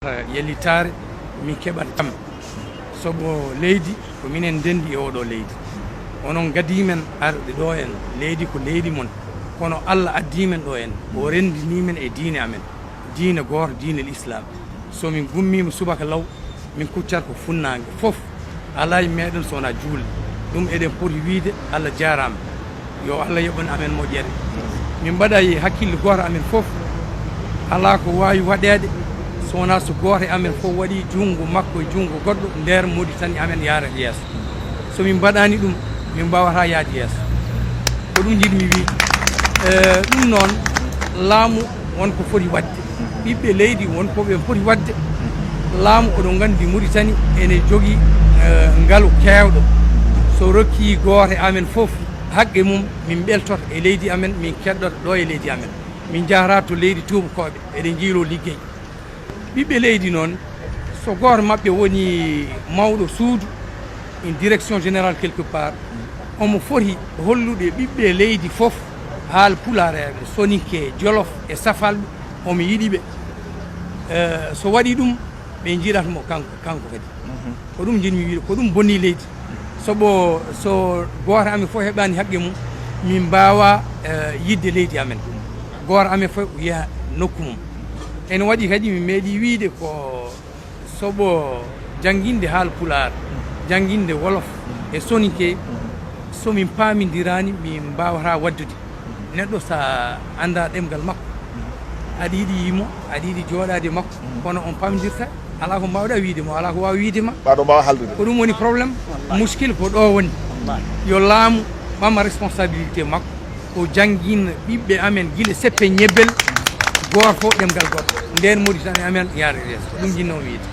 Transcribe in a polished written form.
yellitare min keɓat kam sobo leydi ko minen dendi e oɗo leydi onon gadimen arde ɗo en leydi ko leydi mon kono Allah addimen ɗo en o rendinimen e diine amen diine goto diine l'islam so min gummima subaka law min kuccat ko funnangue foof ala e meɗen sowona juulde ɗum eɗen poti wiide Allah jarama yo Allah yoɓan amen moƴƴere min mbaɗa e hakkille goto amen foof ala ko wawi waɗede sowona so goto amen fof waɗi junngo makko e junngo goɗɗo nder Mauritanie amen yaara yeeso so min mbaɗani ɗum min mbawata yaade yeeso ko ɗum jiɗmi wiide ɗum noon laamu wonko foti wadde ɓiɓɓe leydi wonko ɓe foti wadde laamu oɗon gandi Mauritanie ene jogui ngaalu kewɗo so rokki goto amen fof haqqe mum min ɓeltoto e leydi amen min keɗɗoto ɗo e leydi amen min jahata to leydi tubakoɓe eɗen jiilo liggey ɓiɓɓe leydi noon so goto mabɓe woni mawɗo suudu une direction générale quelque part omo foti hollude ɓiɓɓe leydi fof haal pulareɓe soninke jolof e safalɓe omo yiɗiɓe so waɗi ɗum ɓe jiiɗatmo kanko kadi ko ɗum jinmi wiide ko ɗum bonni leydi sobo so goto amen fof heɓani haqqe mum min mbawa yidde leydi amen goto amen fof wiya nokku mum ene waɗi kadi mi meeɗi wiide ko sobo janguinde haal pular janguinde wolof e soninke somin pamidirani min mbawata waddude neɗɗo sa anda ɗemgal makko aɗa yiiɗi yimo aɗa yiiɗi joɗade makko kono on pamdirta ala ko mbawɗa wiidema ala ko wawi wiidema ɓaɗo mbawa haldude ko ɗum woni probléme muskil ko ɗo woni yo laamu ɓama responsabilité makko o janguina ɓiɓɓe amen guila seppe ñebbel goto fof ɗemgal goto nden Mauritanie amen yaade yeeso ko ɗum jinnomi wiide